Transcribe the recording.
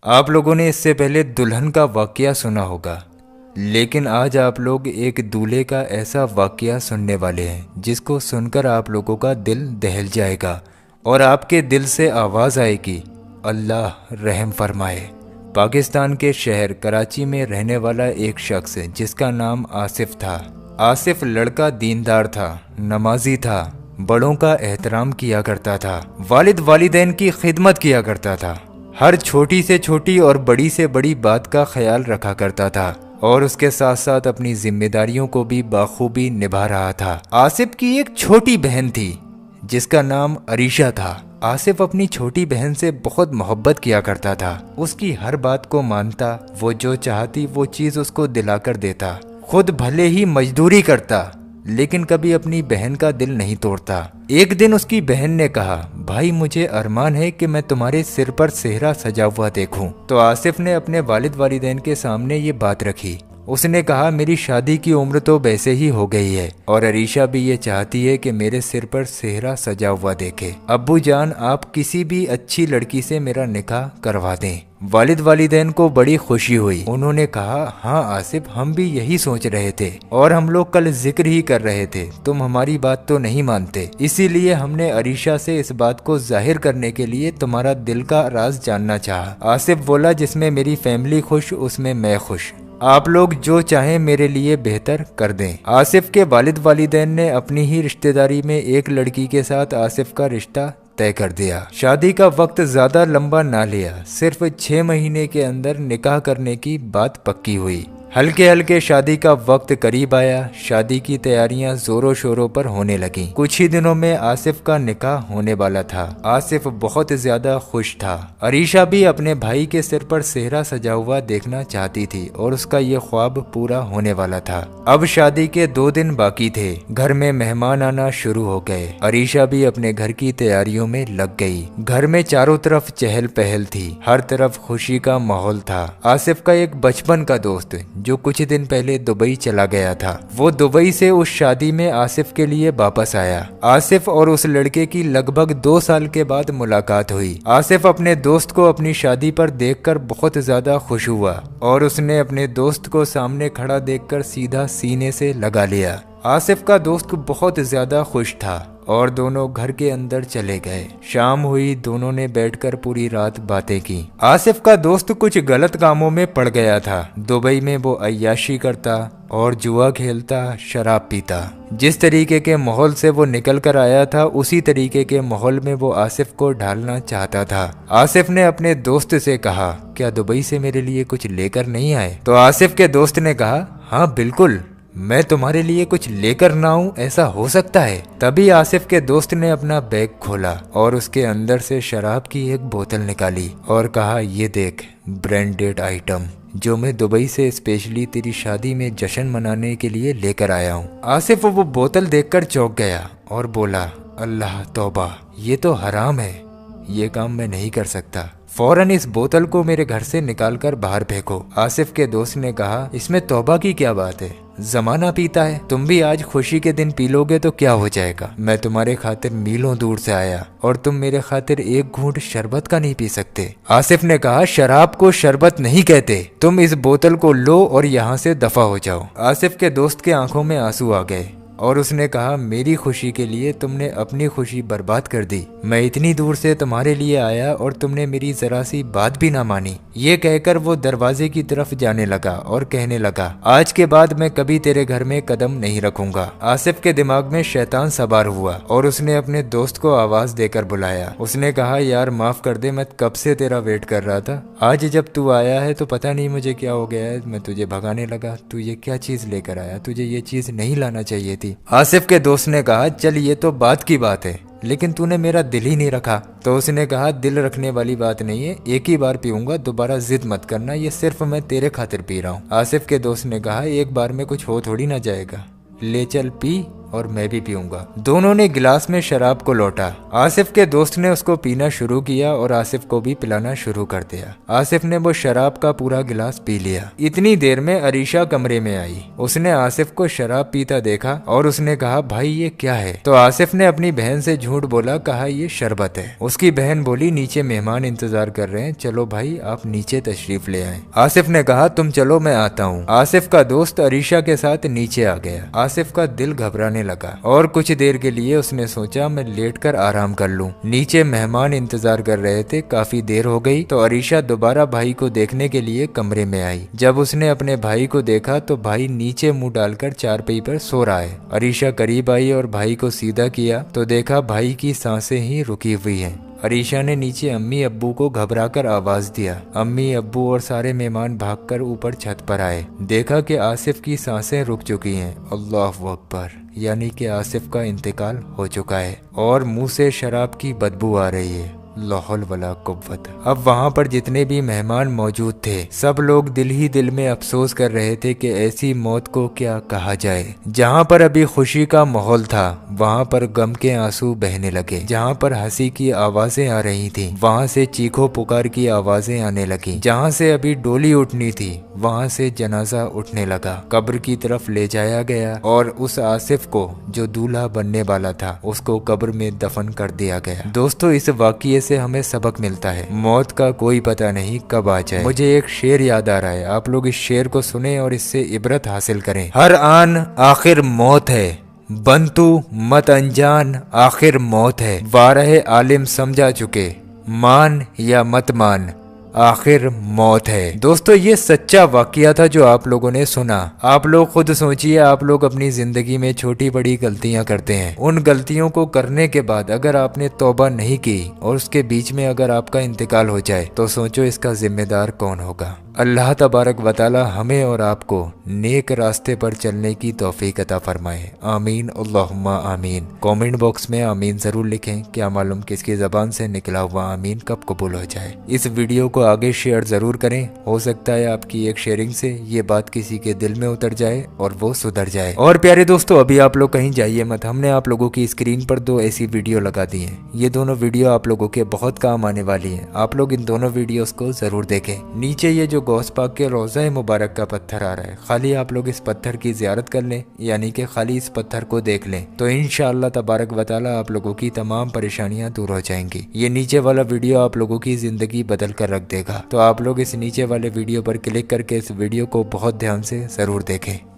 आप लोगों ने इससे पहले दुल्हन का वाकया सुना होगा, लेकिन आज आप लोग एक दूल्हे का ऐसा वाकया सुनने वाले हैं जिसको सुनकर आप लोगों का दिल दहल जाएगा और आपके दिल से आवाज़ आएगी, अल्लाह रहम फरमाए। पाकिस्तान के शहर कराची में रहने वाला एक शख्स जिसका नाम आसिफ था। आसिफ लड़का दीनदार था, नमाजी था, बड़ों का एहतराम किया करता था, वालिद वालिदैन की खिदमत किया करता था, हर छोटी से छोटी और बड़ी से बड़ी बात का ख्याल रखा करता था और उसके साथ साथ अपनी जिम्मेदारियों को भी बाखूबी निभा रहा था। आसिफ की एक छोटी बहन थी जिसका नाम अरीशा था। आसिफ अपनी छोटी बहन से बहुत मोहब्बत किया करता था, उसकी हर बात को मानता, वो जो चाहती वो चीज़ उसको दिलाकर देता, खुद भले ही मजदूरी करता लेकिन कभी अपनी बहन का दिल नहीं तोड़ता। एक दिन उसकी बहन ने कहा, भाई मुझे अरमान है कि मैं तुम्हारे सिर पर सेहरा सजा हुआ देखूं। तो आसिफ ने अपने वालिद वालिदैन के सामने ये बात रखी। उसने कहा, मेरी शादी की उम्र तो वैसे ही हो गई है और अरीशा भी ये चाहती है कि मेरे सिर पर सेहरा सजा हुआ देखे। अब्बू जान, आप किसी भी अच्छी लड़की से मेरा निकाह करवा दें। वालिद वालिदैन को बड़ी खुशी हुई। उन्होंने कहा, हाँ आसिफ, हम भी यही सोच रहे थे और हम लोग कल जिक्र ही कर रहे थे, तुम हमारी बात तो नहीं मानते, इसीलिए हमने अरीशा से इस बात को जाहिर करने के लिए तुम्हारा दिल का राज जानना चाहा। आसिफ बोला, जिसमें मेरी फैमिली खुश उसमें मैं खुश, आप लोग जो चाहें मेरे लिए बेहतर कर दें। आसिफ के वालिद वालिदैन ने अपनी ही रिश्तेदारी में एक लड़की के साथ आसिफ का रिश्ता तय कर दिया। शादी का वक्त ज्यादा लंबा ना लिया, सिर्फ 6 महीने के अंदर निकाह करने की बात पक्की हुई। हल्के हल्के शादी का वक्त करीब आया। शादी की तैयारियां जोरों शोरों पर होने लगी। कुछ ही दिनों में आसिफ का निकाह होने वाला था। आसिफ बहुत ज्यादा खुश था। अरीशा भी अपने भाई के सिर पर सेहरा सजा हुआ देखना चाहती थी और उसका ये ख्वाब पूरा होने वाला था। अब शादी के 2 दिन बाकी थे। घर में मेहमान आना शुरू हो गए। अरीशा भी अपने घर की तैयारियों में लग गई। घर में चारों तरफ चहल पहल थी, हर तरफ खुशी का माहौल था। आसिफ का एक बचपन का दोस्त जो कुछ दिन पहले दुबई चला गया था, वो दुबई से उस शादी में आसिफ के लिए वापस आया। आसिफ और उस लड़के की लगभग 2 साल के बाद मुलाकात हुई। आसिफ अपने दोस्त को अपनी शादी पर देखकर बहुत ज्यादा खुश हुआ और उसने अपने दोस्त को सामने खड़ा देखकर सीधा सीने से लगा लिया। आसिफ का दोस्त बहुत ज्यादा खुश था और दोनों घर के अंदर चले गए। शाम हुई, दोनों ने बैठकर पूरी रात बातें की। आसिफ का दोस्त कुछ गलत कामों में पड़ गया था। दुबई में वो अय्याशी करता और जुआ खेलता, शराब पीता। जिस तरीके के माहौल से वो निकल कर आया था, उसी तरीके के माहौल में वो आसिफ को ढालना चाहता था। आसिफ ने अपने दोस्त से कहा, क्या दुबई से मेरे लिए कुछ लेकर नहीं आए? तो आसिफ के दोस्त ने कहा, हाँ बिल्कुल, मैं तुम्हारे लिए कुछ लेकर ना आऊं, ऐसा हो सकता है? तभी आसिफ के दोस्त ने अपना बैग खोला और उसके अंदर से शराब की एक बोतल निकाली और कहा, ये देख, ब्रांडेड आइटम जो मैं दुबई से स्पेशली तेरी शादी में जश्न मनाने के लिए लेकर आया हूँ। आसिफ वो बोतल देखकर चौंक गया और बोला, अल्लाह तौबा, ये तो हराम है, ये काम मैं नहीं कर सकता, फौरन इस बोतल को मेरे घर से निकालकर बाहर फेंको। आसिफ के दोस्त ने कहा, इसमें तौबा की क्या बात है, जमाना पीता है, तुम भी आज खुशी के दिन पी लोगे तो क्या हो जाएगा? मैं तुम्हारे खातिर मीलों दूर से आया और तुम मेरे खातिर एक घूंट शरबत का नहीं पी सकते? आसिफ ने कहा, शराब को शरबत नहीं कहते, तुम इस बोतल को लो और यहाँ से दफा हो जाओ। आसिफ के दोस्त के आंखों में आंसू आ गए और उसने कहा, मेरी खुशी के लिए तुमने अपनी खुशी बर्बाद कर दी। मैं इतनी दूर से तुम्हारे लिए आया और तुमने मेरी जरा सी बात भी ना मानी। ये कहकर वो दरवाजे की तरफ जाने लगा और कहने लगा, आज के बाद मैं कभी तेरे घर में कदम नहीं रखूंगा। आसिफ के दिमाग में शैतान सवार हुआ और उसने अपने दोस्त को आवाज देकर बुलाया। उसने कहा, यार माफ कर दे, मैं कब से तेरा वेट कर रहा था। आज जब तू आया है तो पता नहीं मुझे क्या हो गया है, मैं तुझे भगाने लगा। तू ये क्या चीज लेकर आया? तुझे ये चीज नहीं लाना चाहिए थी। आसिफ के दोस्त ने कहा, चल ये तो बात की बात है, लेकिन तूने मेरा दिल ही नहीं रखा। तो उसने कहा, दिल रखने वाली बात नहीं है, एक ही बार पीऊंगा, दोबारा जिद मत करना, ये सिर्फ मैं तेरे खातिर पी रहा हूँ। आसिफ के दोस्त ने कहा, एक बार में कुछ हो थोड़ी ना जाएगा, ले चल पी और मैं भी पीऊंगा। दोनों ने गिलास में शराब को लौटा। आसिफ के दोस्त ने उसको पीना शुरू किया और आसिफ को भी पिलाना शुरू कर दिया। आसिफ ने वो शराब का पूरा गिलास पी लिया। इतनी देर में अरीशा कमरे में आई। उसने आसिफ को शराब पीता देखा और उसने कहा, भाई ये क्या है? तो आसिफ ने अपनी बहन से झूठ बोला, कहा ये शरबत है। उसकी बहन बोली, नीचे मेहमान इंतजार कर रहे हैं, चलो भाई आप नीचे तशरीफ ले आए। आसिफ ने कहा, तुम चलो मैं आता हूँ। आसिफ का दोस्त अरीशा के साथ नीचे आ गया। आसिफ का दिल घबराने लगा और कुछ देर के लिए उसने सोचा मैं लेटकर आराम कर लूं। नीचे मेहमान इंतजार कर रहे थे। काफी देर हो गई तो अरीशा दोबारा भाई को देखने के लिए कमरे में आई। जब उसने अपने भाई को देखा तो भाई नीचे मुंह डालकर चारपाई पर सो रहा है। अरीशा करीब आई और भाई को सीधा किया तो देखा भाई की सांसें ही रुकी हुई हैं। अरीशा ने नीचे अम्मी अब्बू को घबराकर आवाज दिया। अम्मी अब्बू और सारे मेहमान भागकर ऊपर छत पर आए। देखा कि आसिफ की सांसें रुक चुकी हैं। अल्लाहु अकबर, यानी कि आसिफ का इंतकाल हो चुका है और मुंह से शराब की बदबू आ रही है। लाहौल वला कुव्वत। अब वहाँ पर जितने भी मेहमान मौजूद थे सब लोग दिल ही दिल में अफसोस कर रहे थे कि ऐसी मौत को क्या कहा जाए। जहाँ पर अभी खुशी का माहौल था वहाँ पर गम के आंसू बहने लगे। जहाँ पर हंसी की आवाजें आ रही थी वहाँ से चीखों पुकार की आवाजें आने लगी। जहाँ से अभी डोली उठनी थी वहाँ से जनाजा उठने लगा। कब्र की तरफ ले जाया गया और उस आसिफ को जो दूल्हा बनने वाला था उसको कब्र में दफन कर दिया गया। दोस्तों, इस वाक़ये से हमें सबक मिलता है, मौत का कोई पता नहीं कब आ जाए। मुझे एक शेर याद आ रहा है, आप लोग इस शेर को सुने और इससे इबरत हासिल करें। हर आन आखिर मौत है, बंतु मत अनजान आखिर मौत है। वारह आलिम समझा चुके, मान या मत मान आखिर मौत है। दोस्तों, ये सच्चा वाकया था जो आप लोगों ने सुना। आप लोग खुद सोचिए, आप लोग अपनी जिंदगी में छोटी बड़ी गलतियां करते हैं। उन गलतियों को करने के बाद अगर आपने तौबा नहीं की और उसके बीच में अगर आपका इंतकाल हो जाए तो सोचो इसका जिम्मेदार कौन होगा। अल्लाह तबारक व तआला हमें और आपको नेक रास्ते पर चलने की तौफीक अता फरमाए। आमीन अल्लाहुम्मा आमीन। कमेंट बॉक्स में आमीन जरूर लिखें, क्या मालूम किसकी जबान से निकला हुआ आमीन कब कबूल हो जाए। इस वीडियो को आगे शेयर जरूर करें, हो सकता है आपकी एक शेयरिंग से ये बात किसी के दिल में उतर जाए और वो सुधर जाए। और प्यारे दोस्तों, अभी आप लोग कहीं जाइए मत, हमने आप लोगों की स्क्रीन पर 2 ऐसी वीडियो लगा दी है। ये दोनों वीडियो आप लोगों के बहुत काम आने वाली है। आप लोग इन दोनों वीडियोस को जरूर देखें। नीचे ये जो गौस पाक के रोज़ा मुबारक का पत्थर आ रहा है, खाली आप लोग इस पत्थर की ज़ियारत कर लें, यानी कि खाली इस पत्थर को देख लें तो इंशाअल्लाह तबारक व तआला आप लोगों की तमाम परेशानियां दूर हो जाएंगी। ये नीचे वाला वीडियो आप लोगों की ज़िंदगी बदल कर रख देगा। तो आप लोग इस नीचे वाले वीडियो पर क्लिक करके इस वीडियो को बहुत ध्यान से ज़रूर देखें।